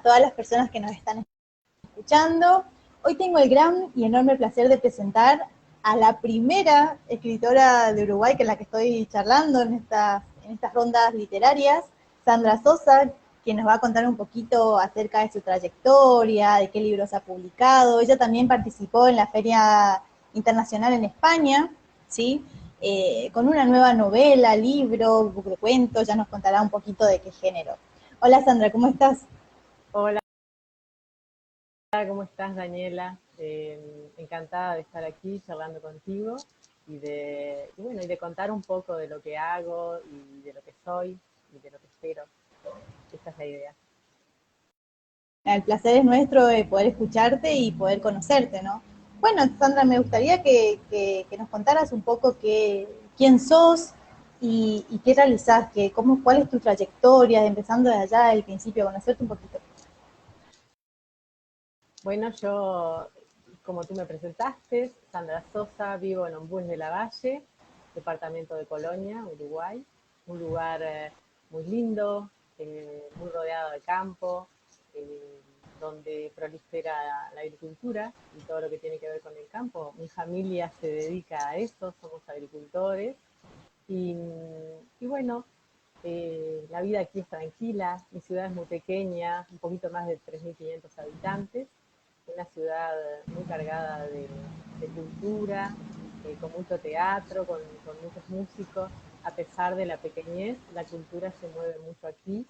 todas las personas que nos están escuchando. Hoy tengo el gran y enorme placer de presentar a la primera escritora de Uruguay con la que estoy charlando en estas rondas literarias, Sandra Sosa, que nos va a contar un poquito acerca de su trayectoria, de qué libros ha publicado. Ella también participó en la Feria Internacional en España, ¿sí? Con una nueva novela, libro, book de cuentos, ya nos contará un poquito de qué género. Hola Sandra, ¿cómo estás? Hola, ¿cómo estás, Daniela? Encantada de estar aquí charlando contigo y de contar un poco de lo que hago y de lo que soy y de lo que espero. Esta es la idea. El placer es nuestro de poder escucharte y poder conocerte, ¿no? Bueno, Sandra, me gustaría que nos contaras un poco quién sos y qué realizás, cuál es tu trayectoria, empezando desde allá, del principio, conocerte un poquito. Bueno, yo, como tú me presentaste, Sandra Sosa, vivo en Ombues de la Valle, departamento de Colonia, Uruguay. Un lugar muy lindo, muy rodeado de campo, donde prolifera la agricultura y todo lo que tiene que ver con el campo. Mi familia se dedica a eso, somos agricultores. Y, y bueno, la vida aquí es tranquila, mi ciudad es muy pequeña, un poquito más de 3.500 habitantes, una ciudad muy cargada de cultura, con mucho teatro, con muchos músicos. A pesar de la pequeñez, la cultura se mueve mucho aquí.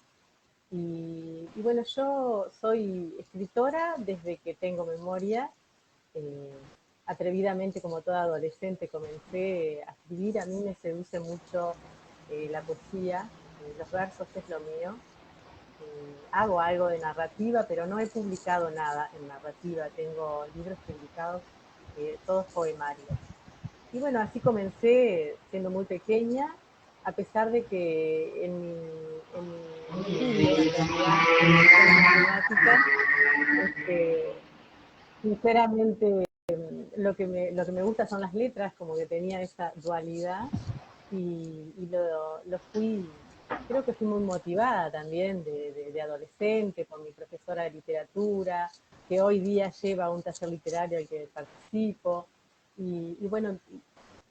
Y bueno, yo soy escritora desde que tengo memoria. eh, Atrevidamente, como toda adolescente, comencé a escribir. A mí me seduce mucho la poesía, los versos es lo mío. Hago algo de narrativa, pero no he publicado nada en narrativa. Tengo libros publicados, todos poemarios. Y bueno, así comencé siendo muy pequeña, a pesar de que en mi estudio, en realidad, en la matemática, este, sinceramente lo que me gusta son las letras, como que tenía esa dualidad y lo fui, creo que fui muy motivada también de adolescente por mi profesora de literatura, que hoy día lleva un taller literario al que participo. Y bueno,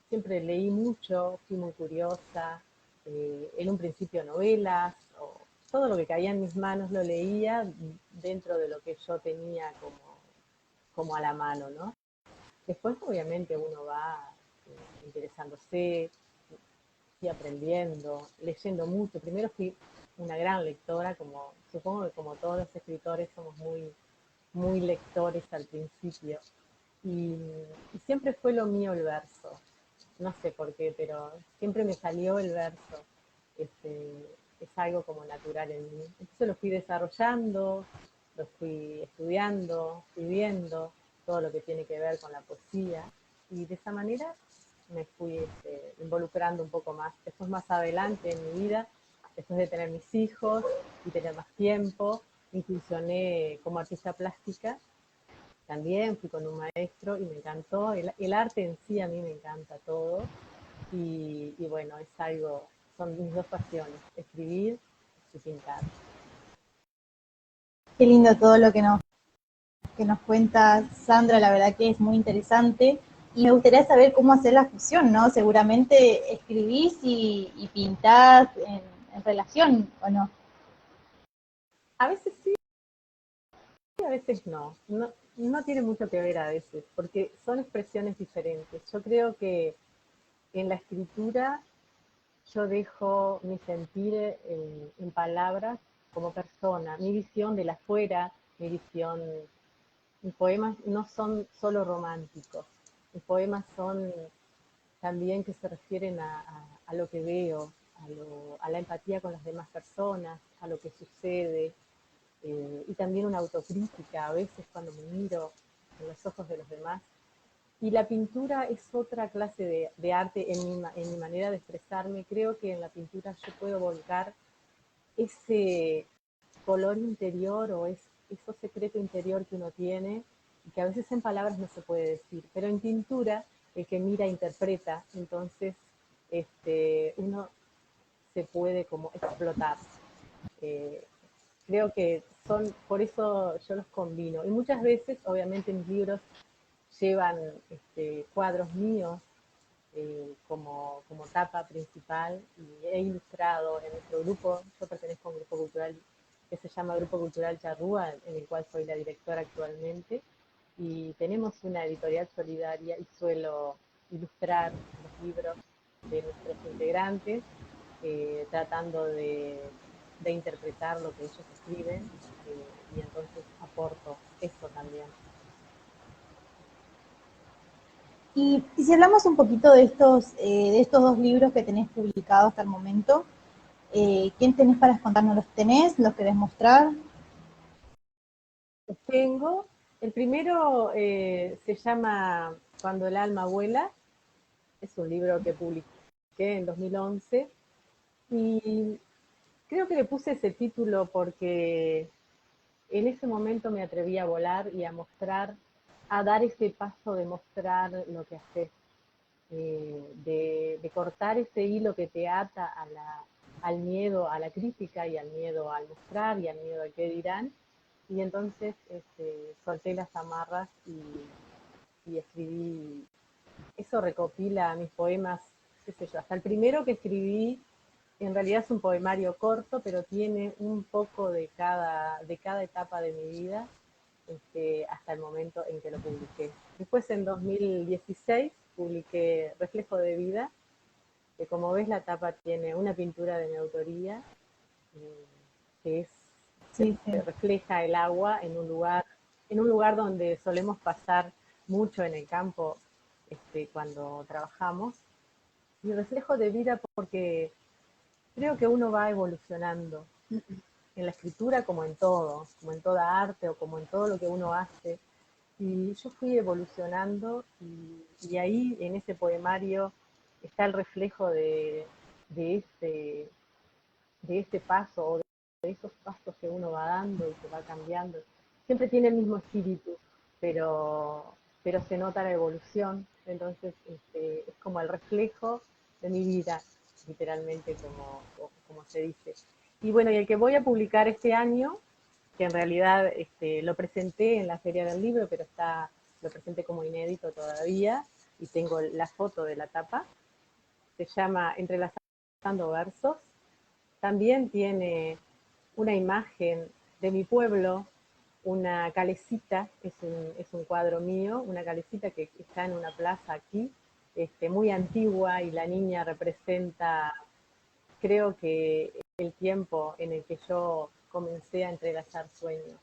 siempre leí mucho, fui muy curiosa, en un principio novelas, o todo lo que caía en mis manos lo leía dentro de lo que yo tenía como a la mano, ¿no? Después, obviamente, uno va interesándose, y aprendiendo, leyendo mucho. Primero fui una gran lectora, como supongo que como todos los escritores somos muy, muy lectores al principio. Y, y siempre fue lo mío el verso. No sé por qué, pero siempre me salió el verso. Este, es algo como natural en mí. Entonces lo fui desarrollando, lo fui estudiando, fui viendo todo lo que tiene que ver con la poesía. Y de esa manera me fui involucrando un poco más. Después, más adelante en mi vida, después de tener mis hijos y tener más tiempo, incursioné como artista plástica. También fui con un maestro y me encantó. El arte en sí a mí me encanta todo. Y bueno, es algo, son mis dos pasiones, escribir y pintar. Qué lindo todo lo que nos cuenta Sandra, la verdad que es muy interesante. Y me gustaría saber cómo hacer la fusión, ¿no? Seguramente escribís y pintás en relación, ¿o no? A veces sí, a veces no. No tiene mucho que ver a veces, porque son expresiones diferentes. Yo creo que en la escritura yo dejo mi sentir en palabras como persona, mi visión del afuera, mi visión. Mis poemas no son solo románticos, mis poemas son también que se refieren a lo que veo, a la empatía con las demás personas, a lo que sucede, y también una autocrítica a veces cuando me miro en los ojos de los demás. Y la pintura es otra clase de arte en mi manera de expresarme. Creo que en la pintura yo puedo volcar ese color interior o eso secreto interior que uno tiene y que a veces en palabras no se puede decir, pero en pintura el que mira interpreta, entonces uno se puede como explotar. Eh, Creo que por eso yo los combino. Y muchas veces, obviamente, mis libros llevan cuadros míos como tapa principal, y he ilustrado en nuestro grupo. Yo pertenezco a un grupo cultural que se llama Grupo Cultural Charrúa, en el cual soy la directora actualmente, y tenemos una editorial solidaria y suelo ilustrar los libros de nuestros integrantes, tratando de interpretar lo que ellos escriben, y entonces aporto eso también. Y si hablamos un poquito de estos dos libros que tenés publicados hasta el momento, ¿quién tenés para contarnos? ¿Los tenés? ¿Los querés mostrar? Los tengo. El primero se llama Cuando el alma vuela. Es un libro que publiqué en 2011 y creo que le puse ese título porque en ese momento me atreví a volar y a mostrar, a dar ese paso de mostrar lo que haces, de cortar ese hilo que te ata al miedo, a la crítica, y al miedo al mostrar, y al miedo al que dirán. Y entonces solté las amarras y escribí. Eso recopila mis poemas, qué sé yo, hasta el primero que escribí. En realidad es un poemario corto, pero tiene un poco de cada etapa de mi vida, hasta el momento en que lo publiqué. Después, en 2016, publiqué Reflejo de Vida, que, como ves, la tapa tiene una pintura de mi autoría, que Sí, sí. refleja el agua en un lugar donde solemos pasar mucho en el campo, cuando trabajamos. Y Reflejo de Vida porque creo que uno va evolucionando en la escritura, como en todo, como en toda arte o como en todo lo que uno hace. Y yo fui evolucionando, y ahí, en ese poemario, está el reflejo de, ese, de ese paso, o de esos pasos que uno va dando y que va cambiando. Siempre tiene el mismo espíritu, pero se nota la evolución. Entonces es como el reflejo de mi vida, literalmente, como se dice. Y bueno, y el que voy a publicar este año, que en realidad lo presenté en la Feria del Libro, pero lo presenté como inédito todavía, y tengo la foto de la tapa. Se llama Entrelazando Versos. También tiene una imagen de mi pueblo, una calecita, es un cuadro mío, una calecita que está en una plaza aquí, muy antigua, y la niña representa, creo que, el tiempo en el que yo comencé a entrelazar sueños.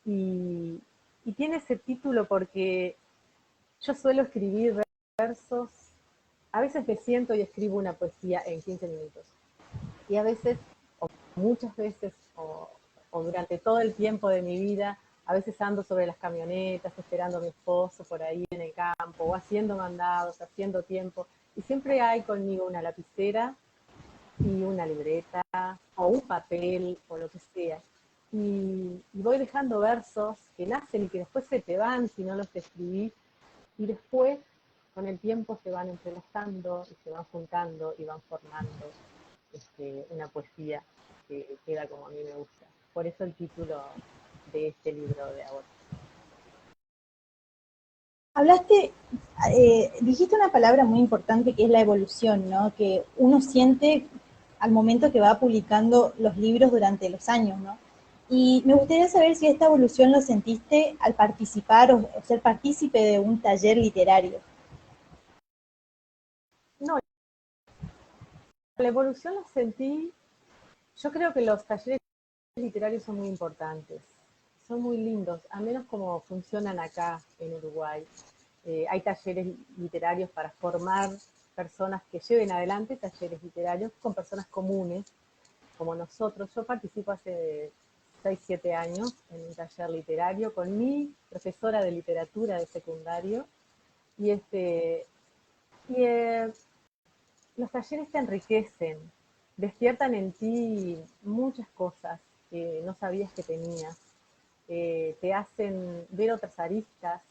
Y, y tiene ese título porque yo suelo escribir versos. A veces me siento y escribo una poesía en 15 minutos. Y a veces, o muchas veces, o durante todo el tiempo de mi vida, a veces ando sobre las camionetas esperando a mi esposo por ahí en el campo, o haciendo mandados, haciendo tiempo, y siempre hay conmigo una lapicera y una libreta o un papel o lo que sea. Y voy dejando versos que nacen y que después se te van si no los escribís, y después, con el tiempo, se van entrelazando y se van juntando y van formando una poesía que queda como a mí me gusta. Por eso el título de este libro de ahora. Hablaste, dijiste una palabra muy importante que es la evolución, ¿no? Que uno siente al momento que va publicando los libros durante los años, ¿no? Y me gustaría saber si esta evolución lo sentiste al participar o ser partícipe de un taller literario. No, la evolución la sentí. Yo creo que los talleres literarios son muy importantes, son muy lindos, a menos como funcionan acá en Uruguay. Hay talleres literarios para formar personas que lleven adelante talleres literarios con personas comunes, como nosotros. Yo participo hace 6 7 años en un taller literario con mi profesora de literatura de secundario, y, y los talleres te enriquecen, despiertan en ti muchas cosas que no sabías que tenías, te hacen ver otras aristas,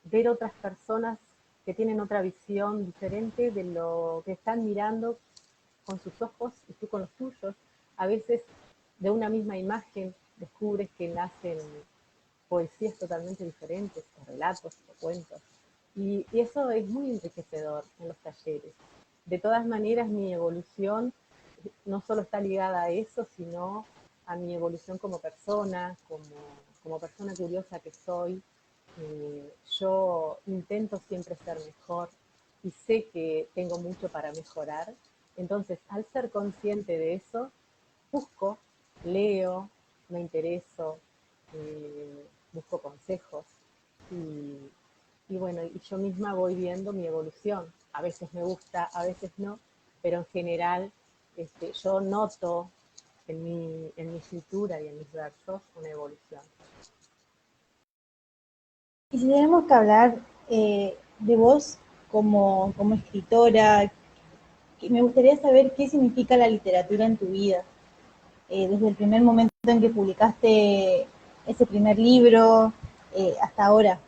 ver otras personas que tienen otra visión diferente de lo que están mirando con sus ojos y tú con los tuyos, a veces de una misma imagen. descubres que nacen poesías totalmente diferentes, o relatos, o cuentos. Y eso es muy enriquecedor en los talleres. De todas maneras, mi evolución no solo está ligada a eso, sino a mi evolución como persona, como persona curiosa que soy. Yo intento siempre ser mejor y sé que tengo mucho para mejorar. Entonces, al ser consciente de eso, busco, leo, me intereso, busco consejos y, y bueno, y yo misma voy viendo mi evolución. A veces me gusta, a veces no, pero en general yo noto en mi escritura y en mis versos una evolución. Y si tenemos que hablar de vos como escritora, me gustaría saber qué significa la literatura en tu vida. Desde el primer momento en que publicaste ese primer libro hasta ahora.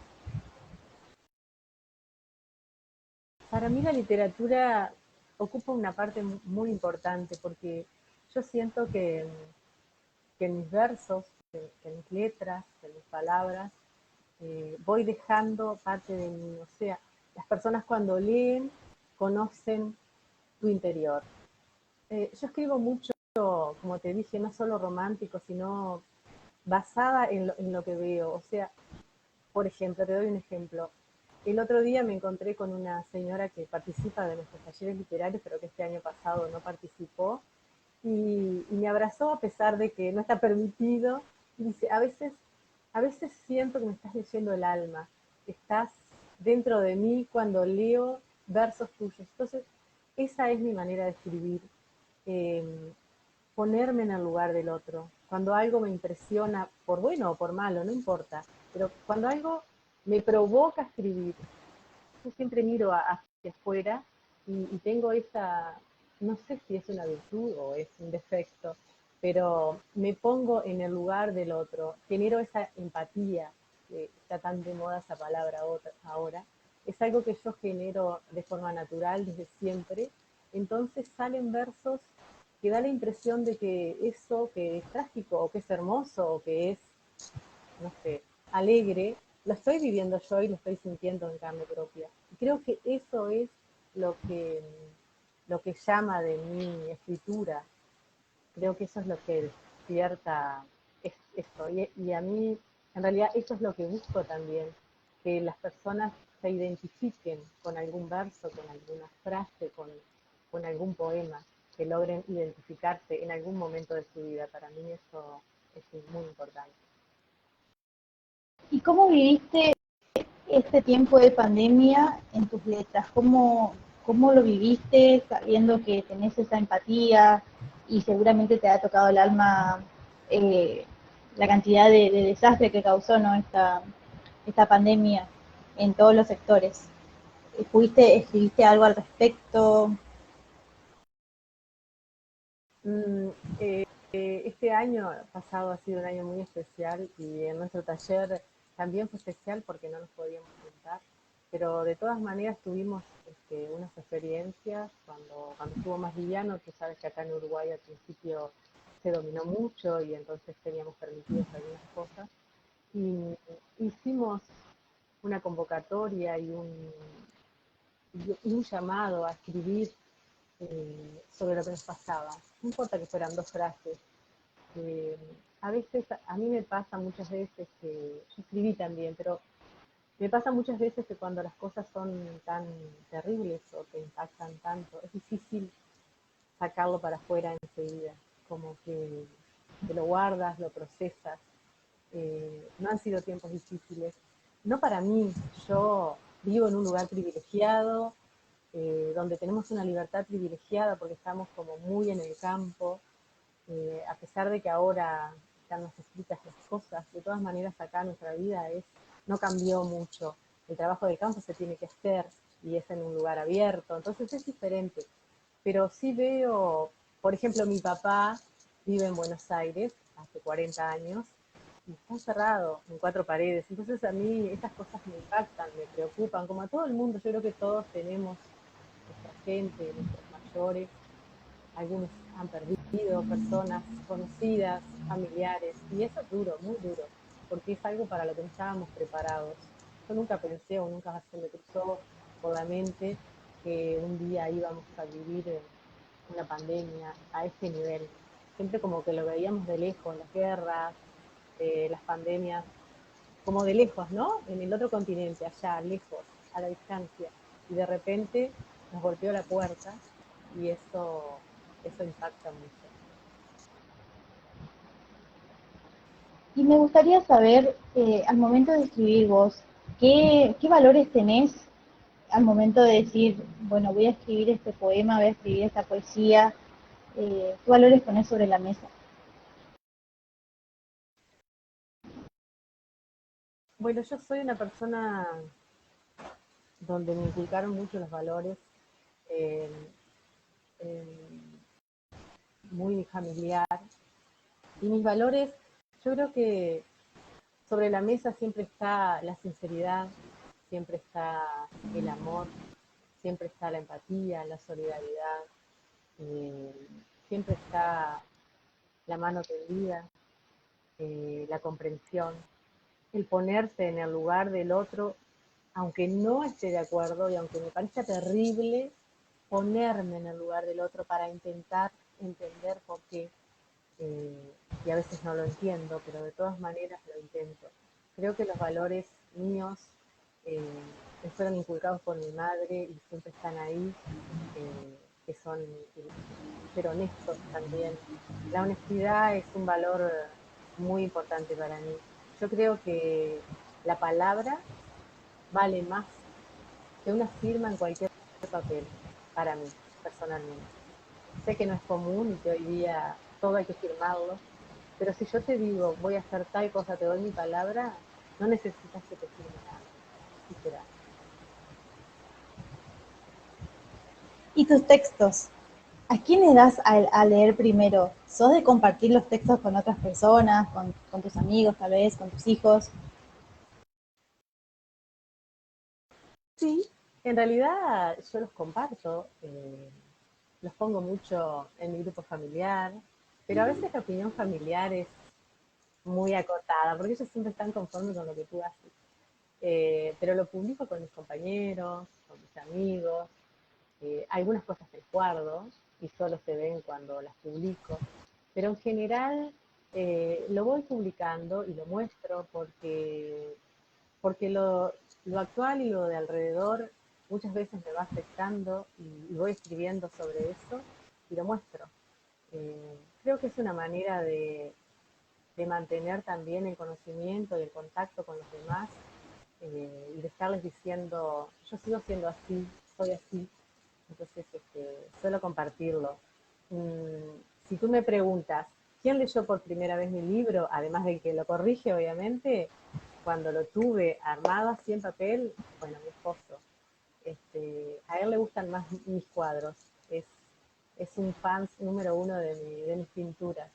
Para mí la literatura ocupa una parte muy importante porque yo siento que en mis versos, que en mis letras, en mis palabras, voy dejando parte de mí. O sea, las personas cuando leen conocen tu interior. Yo escribo mucho, como te dije, no solo romántico, sino basada en lo que veo. O sea, por ejemplo, te doy un ejemplo. El otro día me encontré con una señora que participa de nuestros talleres literarios, pero que este año pasado no participó, y me abrazó a pesar de que no está permitido. Y dice, a veces siento que me estás leyendo el alma, estás dentro de mí cuando leo versos tuyos. Entonces, esa es mi manera de escribir, eh, ponerme en el lugar del otro. Cuando algo me impresiona, por bueno o por malo, no importa, pero cuando algo me provoca escribir, yo siempre miro hacia afuera y tengo esa, no sé si es una virtud o es un defecto, pero me pongo en el lugar del otro, genero esa empatía, que está tan de moda esa palabra ahora, es algo que yo genero de forma natural desde siempre, entonces salen versos que da la impresión de que eso que es trágico o que es hermoso o que es, no sé, alegre, lo estoy viviendo yo y lo estoy sintiendo en carne propia. Y creo que eso es lo que, lo que llama de mi escritura. Creo que eso es lo que despierta esto. Y a mí, en realidad, eso es lo que busco también, que las personas se identifiquen con algún verso, con alguna frase, con algún poema, que logren identificarse en algún momento de su vida. Para mí eso es muy importante. ¿Y cómo viviste este tiempo de pandemia en tus letras? ¿Cómo lo viviste sabiendo que tenés esa empatía y seguramente te ha tocado el alma eh, la cantidad de desastre que causó, ¿no? esta pandemia en todos los sectores? ¿Escribiste algo al respecto? Mm, este año pasado ha sido un año muy especial y en nuestro taller también fue especial porque no nos podíamos juntar, pero de todas maneras tuvimos unas experiencias cuando estuvo más liviano. Tú sabes que acá en Uruguay al principio se dominó mucho y entonces teníamos permitidos algunas cosas. Y hicimos una convocatoria y un llamado a escribir sobre lo que nos pasaba. No importa que fueran dos frases. Eh, a veces, a mí me pasa muchas veces que, yo escribí también, pero me pasa muchas veces que cuando las cosas son tan terribles o te impactan tanto, es difícil sacarlo para afuera enseguida, como que te lo guardas, lo procesas. No han sido tiempos difíciles, no para mí. Yo vivo en un lugar privilegiado, donde tenemos una libertad privilegiada porque estamos como muy en el campo, a pesar de que ahora están más escritas las cosas, de todas maneras acá nuestra vida no cambió mucho. El trabajo de campo se tiene que hacer y es en un lugar abierto, entonces es diferente. Pero sí veo, por ejemplo, mi papá vive en Buenos Aires hace 40 años y está encerrado en cuatro paredes. Entonces a mí estas cosas me impactan, me preocupan, como a todo el mundo. Yo creo que todos tenemos nuestra gente, nuestros mayores, algunos han perdido personas conocidas, familiares, y eso es duro, muy duro, porque es algo para lo que no estábamos preparados. Yo nunca pensé o nunca se me cruzó por la mente que un día íbamos a vivir una pandemia a este nivel. Siempre como que lo veíamos de lejos, las guerras, las pandemias, como de lejos, ¿no? En el otro continente, allá, lejos, a la distancia. Y de repente nos golpeó la puerta y eso impacta mucho. Y me gustaría saber, al momento de escribir vos, ¿qué valores tenés al momento de decir, bueno, voy a escribir este poema, voy a escribir esta poesía? ¿Qué valores pones sobre la mesa? Bueno, yo soy una persona donde me inculcaron mucho los valores, eh, eh, muy familiar. Y mis valores, yo creo que sobre la mesa siempre está la sinceridad, siempre está el amor, siempre está la empatía, la solidaridad, eh, siempre está la mano tendida, la comprensión, el ponerse en el lugar del otro, aunque no esté de acuerdo y aunque me parezca terrible, ponerme en el lugar del otro para intentar entender por qué. eh, y a veces no lo entiendo, pero de todas maneras lo intento. Creo que los valores míos me fueron inculcados por mi madre y siempre están ahí, que son ser honestos también. La honestidad es un valor muy importante para mí. Yo creo que la palabra vale más que una firma en cualquier papel, para mí, personalmente. Sé que no es común y que hoy día todo hay que firmarlo, pero si yo te digo voy a hacer tal cosa, te doy mi palabra, no necesitas que te firme nada. Y será. ¿Y tus textos? ¿A quién le das a leer primero? ¿Sos de compartir los textos con otras personas, con tus amigos tal vez, con tus hijos? Sí, en realidad yo los comparto, los pongo mucho en mi grupo familiar, pero a veces la opinión familiar es muy acotada, porque ellos siempre están conformes con lo que tú haces. Pero lo publico con mis compañeros, con mis amigos, algunas cosas que guardo y solo se ven cuando las publico, pero en general lo voy publicando y lo muestro porque lo actual y lo de alrededor muchas veces me va afectando y voy escribiendo sobre eso y lo muestro. Creo que es una manera de mantener también el conocimiento y el contacto con los demás y de estarles diciendo, yo sigo siendo así, soy así, entonces suelo compartirlo. Si tú me preguntas, ¿quién leyó por primera vez mi libro? Además de que lo corrige, obviamente, cuando lo tuve armado así en papel, bueno, mi esposo. A él le gustan más mis cuadros, es, es un fan número uno de mis pinturas.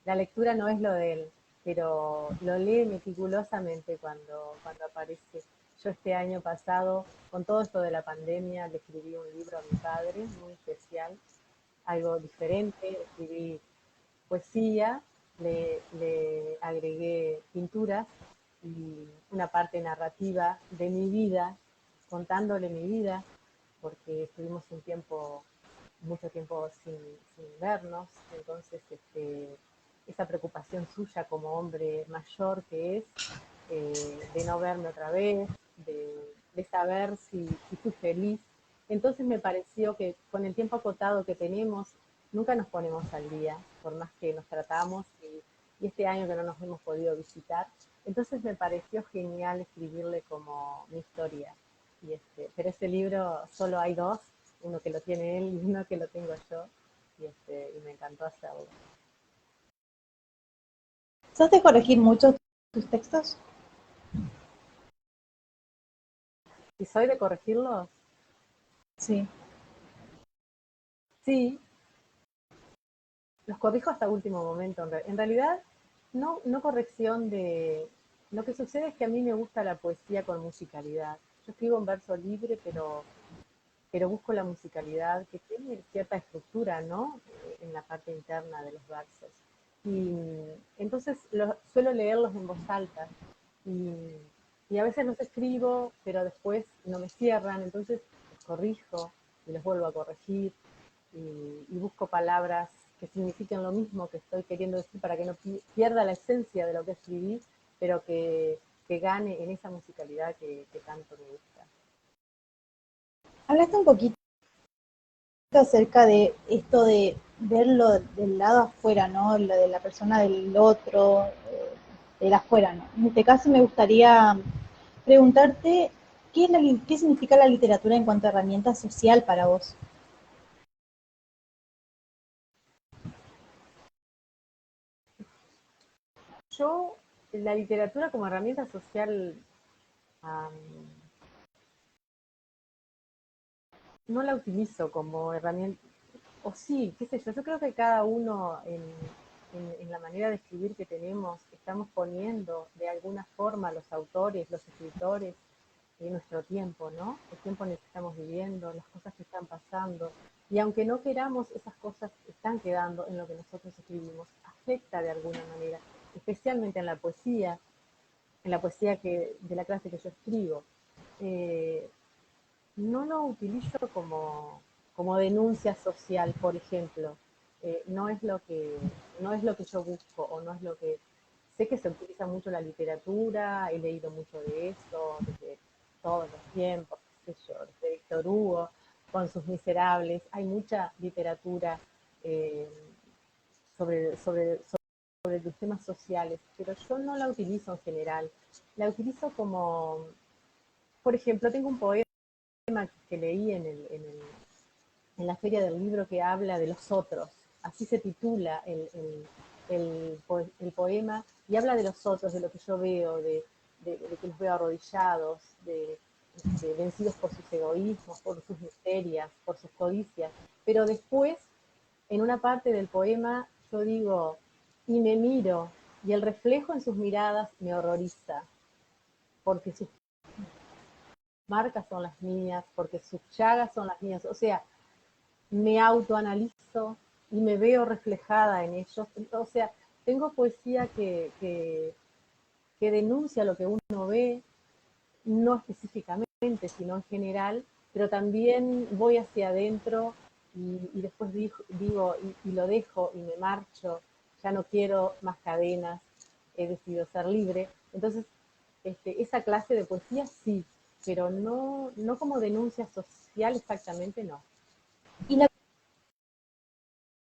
La lectura no es lo de él, pero lo lee meticulosamente cuando aparece. Yo este año pasado, con todo esto de la pandemia, le escribí un libro a mi padre, muy especial, algo diferente, escribí poesía, le agregué pinturas y una parte narrativa de mi vida, contándole mi vida, porque estuvimos un tiempo, mucho tiempo sin vernos, entonces esa preocupación suya como hombre mayor que es, de no verme otra vez, de saber si fui feliz. Entonces me pareció que con el tiempo acotado que tenemos, nunca nos ponemos al día, por más que nos tratamos y este año que no nos hemos podido visitar. Entonces me pareció genial escribirle como mi historia. Pero ese libro solo hay dos, uno que lo tiene él y uno que lo tengo yo, y me encantó hacerlo. ¿Sos de corregir mucho tus textos? ¿Y soy de corregirlos? Sí. Sí, los corrijo hasta último momento. En realidad, no corrección de... Lo que sucede es que a mí me gusta la poesía con musicalidad. Yo escribo en verso libre, pero busco la musicalidad que tiene cierta estructura, ¿no? en la parte interna de los versos. Y entonces suelo leerlos en voz alta y, y a veces los escribo, pero después no me cierran, entonces los corrijo y los vuelvo a corregir y busco palabras que signifiquen lo mismo que estoy queriendo decir para que no pierda la esencia de lo que escribí, pero que gane en esa musicalidad que tanto me gusta. Hablaste un poquito acerca de esto de verlo del lado afuera, ¿no? Lo de la persona del otro, del afuera, ¿no? En este caso me gustaría preguntarte, ¿qué significa la literatura en cuanto a herramienta social para vos? Yo, la literatura como herramienta social, um, no la utilizo como herramienta, o sí, qué sé yo creo que cada uno en la manera de escribir que tenemos, estamos poniendo de alguna forma los autores, los escritores, en nuestro tiempo, ¿no? El tiempo en el que estamos viviendo, las cosas que están pasando. Y aunque no queramos, esas cosas están quedando en lo que nosotros escribimos. Afecta de alguna manera, especialmente en la poesía de la clase que yo escribo. Eh, no lo utilizo como denuncia social, por ejemplo. No es lo que yo busco o no es lo que... Sé que se utiliza mucho la literatura, he leído mucho de eso desde todos los tiempos, qué sé yo, desde Víctor Hugo, con sus miserables. Hay mucha literatura eh, sobre los temas sociales, pero yo no la utilizo en general. La utilizo como, por ejemplo, tengo un poema que leí en la Feria del Libro que habla de los otros. Así se titula el poema y habla de los otros, de lo que yo veo, de que los veo arrodillados, vencidos por sus egoísmos, por sus miserias, por sus codicias. Pero después, en una parte del poema, yo digo, y me miro, y el reflejo en sus miradas me horroriza, porque sus marcas son las mías, porque sus llagas son las mías. O sea, me autoanalizo y me veo reflejada en ellos. O sea, tengo poesía que denuncia lo que uno ve, no específicamente, sino en general, pero también voy hacia adentro y después digo y lo dejo y me marcho, ya no quiero más cadenas, he decidido ser libre. Entonces, esa clase de poesía sí, pero no como denuncia social exactamente, no. Y la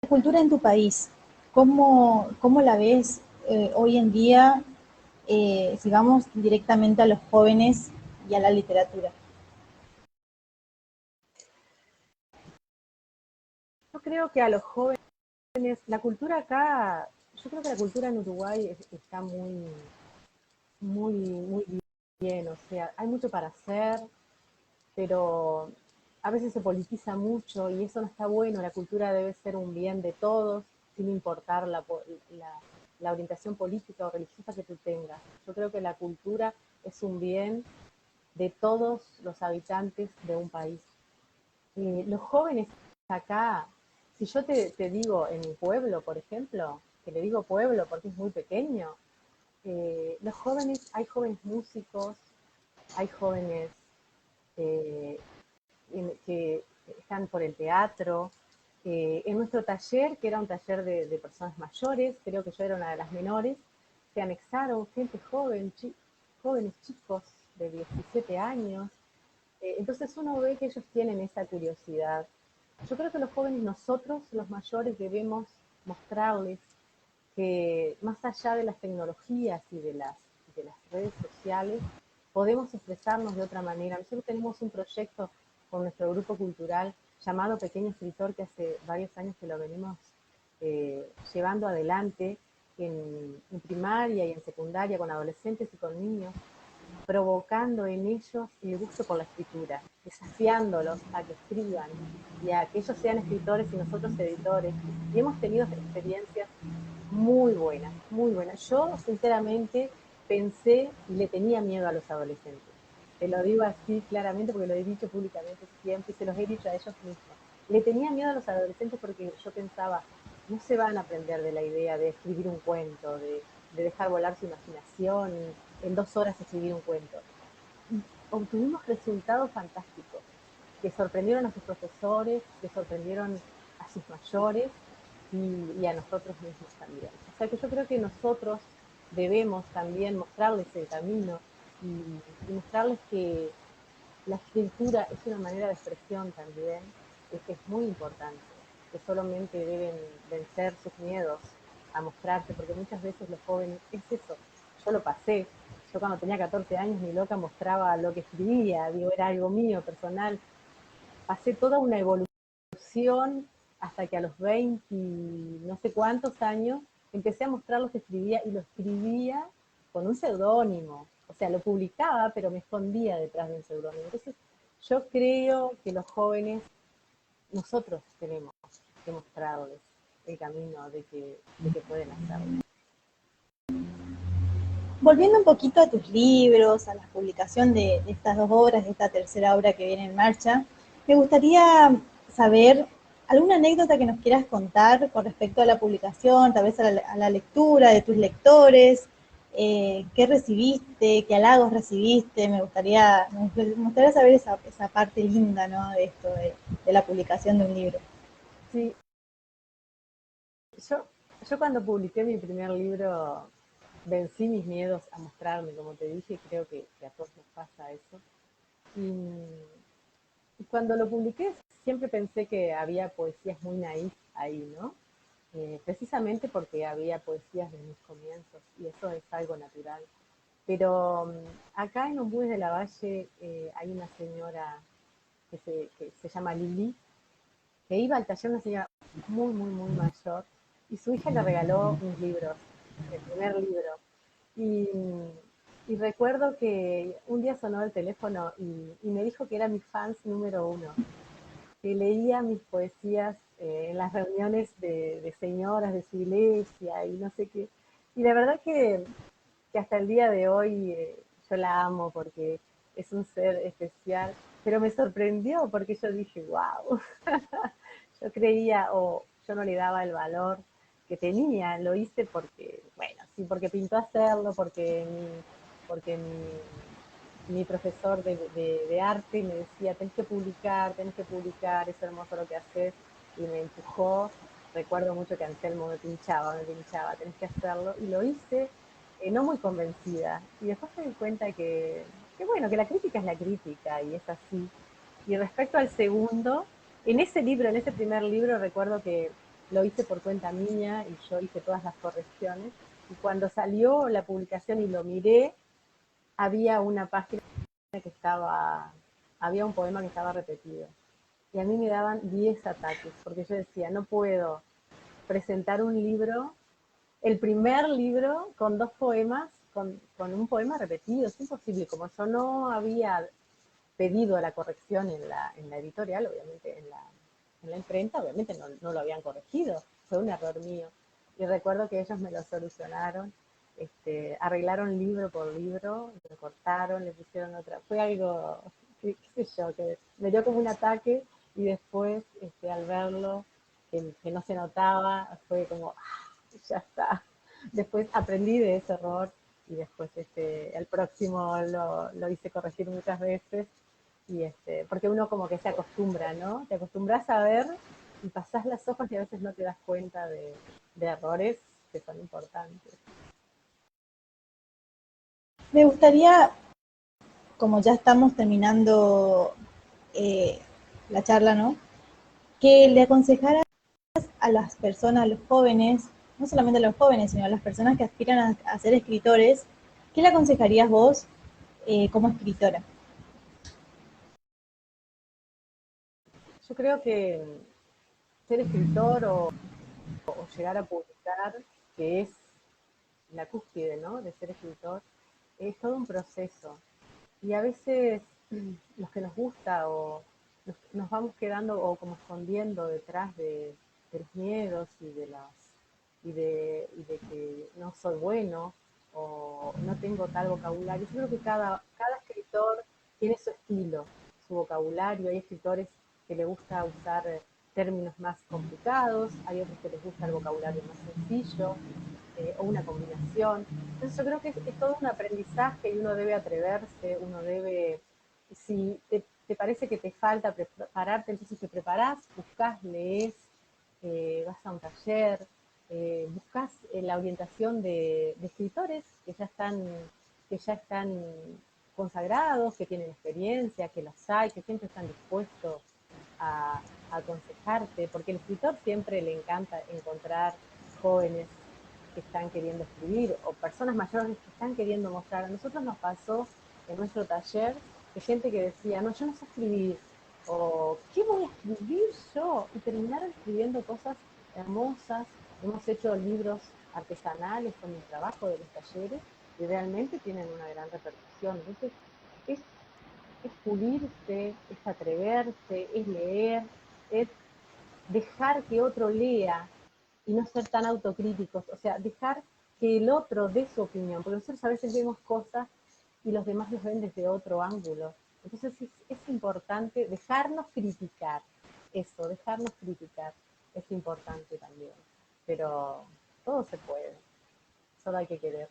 cultura en tu país, ¿cómo la ves hoy en día, si vamos directamente a los jóvenes y a la literatura? Yo creo que a los jóvenes, la cultura acá, yo creo que la cultura en Uruguay está muy bien, o sea, hay mucho para hacer, pero a veces se politiza mucho y eso no está bueno. La cultura debe ser un bien de todos, sin importar la orientación política o religiosa que tú tengas. Yo creo que la cultura es un bien de todos los habitantes de un país. Los jóvenes acá, si yo te digo en mi pueblo, por ejemplo, que le digo pueblo porque es muy pequeño, los jóvenes, hay jóvenes músicos, hay jóvenes eh, que están por el teatro. En nuestro taller, que era un taller de personas mayores, creo que yo era una de las menores, se anexaron gente joven, jóvenes chicos de 17 años. Entonces uno ve que ellos tienen esa curiosidad. Yo creo que los jóvenes, nosotros, los mayores, debemos mostrarles que más allá de las tecnologías y de las redes sociales, podemos expresarnos de otra manera. Nosotros tenemos un proyecto con nuestro grupo cultural llamado Pequeño Escritor, que hace varios años que lo venimos llevando adelante en primaria y en secundaria, con adolescentes y con niños, provocando en ellos el gusto por la escritura, desafiándolos a que escriban y a que ellos sean escritores y nosotros editores. Y hemos tenido experiencias muy buenas, muy buenas. Yo, sinceramente, pensé y le tenía miedo a los adolescentes. Te lo digo así claramente porque lo he dicho públicamente siempre y se los he dicho a ellos mismos. Le tenía miedo a los adolescentes porque yo pensaba, no se van a aprender de la idea de escribir un cuento, de dejar volar su imaginación y en 2 horas escribir un cuento. Obtuvimos resultados fantásticos que sorprendieron a sus profesores, que sorprendieron a sus mayores y a nosotros mismos también. O sea que yo creo que nosotros debemos también mostrarles el camino y mostrarles que la escritura es una manera de expresión también, que es muy importante, que solamente deben vencer sus miedos a mostrarse, porque muchas veces los jóvenes, es eso, yo lo pasé, yo cuando tenía 14 años ni loca mostraba lo que escribía, digo, era algo mío, personal, pasé toda una evolución hasta que a los 20, no sé cuántos años, empecé a mostrar lo que escribía y lo escribía con un seudónimo. O sea, lo publicaba, pero me escondía detrás de un seudónimo. Entonces, yo creo que los jóvenes, nosotros tenemos que mostrarles el camino de que pueden hacerlo. Volviendo un poquito a tus libros, a la publicación de estas 2 obras, de esta tercera obra que viene en marcha, me gustaría saber alguna anécdota que nos quieras contar con respecto a la publicación, tal vez a la lectura de tus lectores, qué recibiste, qué halagos recibiste, me gustaría saber esa parte linda, ¿no? De esto, de la publicación de un libro. Sí, yo cuando publiqué mi primer libro vencí mis miedos a mostrarme, como te dije, creo que a todos nos pasa eso. Y, y cuando lo publiqué siempre pensé que había poesías muy naif ahí, ¿no? Precisamente porque había poesías de mis comienzos y eso es algo natural. Pero acá en Ombúes de la Valle hay una señora que se llama Lili, que iba al taller, una señora muy, muy, muy mayor, y su hija le regaló mis libros, el primer libro. Y, y recuerdo que un día sonó el teléfono y me dijo que era mi fans número uno, que leía mis poesías en las reuniones de señoras de su iglesia y no sé qué. Y la verdad que hasta el día de hoy yo la amo porque es un ser especial, pero me sorprendió porque yo dije, wow, yo creía o yo no le daba el valor que tenía, lo hice porque, bueno, sí, porque pintó hacerlo, porque mi profesor de arte me decía, tenés que publicar, es hermoso lo que haces, y me empujó. Recuerdo mucho que Anselmo me pinchaba, tenés que hacerlo, y lo hice, no muy convencida. Y después me di cuenta que bueno, que la crítica es la crítica, y es así. Y respecto al segundo, en ese libro, en ese primer libro, recuerdo que lo hice por cuenta mía y yo hice todas las correcciones. Y cuando salió la publicación y lo miré, había una página que estaba, había un poema que estaba repetido. Y a mí me daban 10 ataques, porque yo decía, no puedo presentar un libro, el primer libro, con 2 poemas, con un poema repetido, es imposible. Como yo no había pedido la corrección en la editorial, obviamente en la imprenta, obviamente no lo habían corregido, fue un error mío. Y recuerdo que ellos me lo solucionaron, arreglaron libro por libro, lo cortaron, le pusieron otra, fue algo, qué sé yo, que me dio como un ataque y después al verlo, que no se notaba, fue como, ya está. Después aprendí de ese error y después el próximo lo hice corregir muchas veces y porque uno como que se acostumbra, ¿no? Te acostumbras a ver y pasás las hojas y a veces no te das cuenta de errores que son importantes. Me gustaría, como ya estamos terminando eh, la charla, ¿no? Que le aconsejaras a las personas, a los jóvenes, no solamente a los jóvenes, sino a las personas que aspiran a ser escritores, ¿qué le aconsejarías vos como escritora? Yo creo que ser escritor o llegar a publicar, que es la cúspide, ¿no? De ser escritor, es todo un proceso. Y a veces los que nos gusta o nos vamos quedando o como escondiendo detrás de los miedos y de que no soy bueno o no tengo tal vocabulario. Yo creo que cada escritor tiene su estilo, su vocabulario. Hay escritores que le gusta usar términos más complicados, hay otros que les gusta el vocabulario más sencillo, o una combinación. Entonces yo creo que es todo un aprendizaje y uno debe atreverse, uno debe, si te parece que te falta prepararte, entonces te preparás, buscás, lees, vas a un taller, buscas la orientación de escritores que ya están consagrados, que tienen experiencia, que los hay, que siempre están dispuestos a aconsejarte, porque el escritor siempre le encanta encontrar jóvenes que están queriendo escribir o personas mayores que están queriendo mostrar. A nosotros nos pasó en nuestro taller de gente que decía, no, yo no sé escribir, o ¿qué voy a escribir yo? Y terminaron escribiendo cosas hermosas. Hemos hecho libros artesanales con el trabajo de los talleres y realmente tienen una gran repercusión. Entonces, es, es pulirse, es atreverse, es leer, es dejar que otro lea y no ser tan autocríticos, o sea, dejar que el otro dé su opinión, porque nosotros a veces vemos cosas y los demás los ven desde otro ángulo. Entonces es importante dejarnos criticar, eso, dejarnos criticar, es importante también, pero todo se puede, solo hay que querer.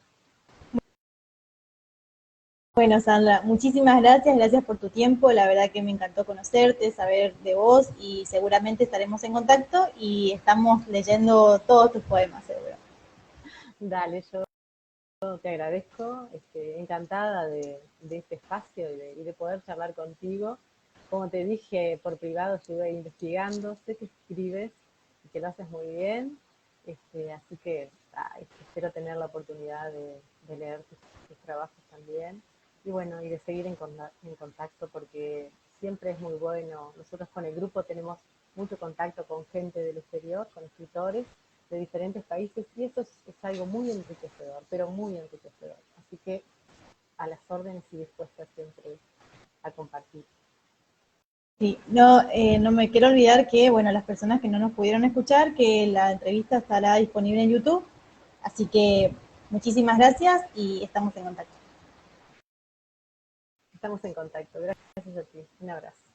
Bueno, Sandra, muchísimas gracias, gracias por tu tiempo, la verdad que me encantó conocerte, saber de vos y seguramente estaremos en contacto y estamos leyendo todos tus poemas, seguro. Dale, yo te agradezco, encantada de este espacio y de poder charlar contigo. Como te dije por privado, estuve investigando, sé que escribes y que lo haces muy bien, así que espero tener la oportunidad de leer tus trabajos también. Y bueno, y de seguir en contacto porque siempre es muy bueno. Nosotros con el grupo tenemos mucho contacto con gente del exterior, con escritores de diferentes países y eso es algo muy enriquecedor, pero muy enriquecedor. Así que a las órdenes y dispuestas siempre a compartir. Sí, no, no me quiero olvidar que, bueno, las personas que no nos pudieron escuchar, que la entrevista estará disponible en YouTube, así que muchísimas gracias y estamos en contacto. Estamos en contacto. Gracias a ti. Un abrazo.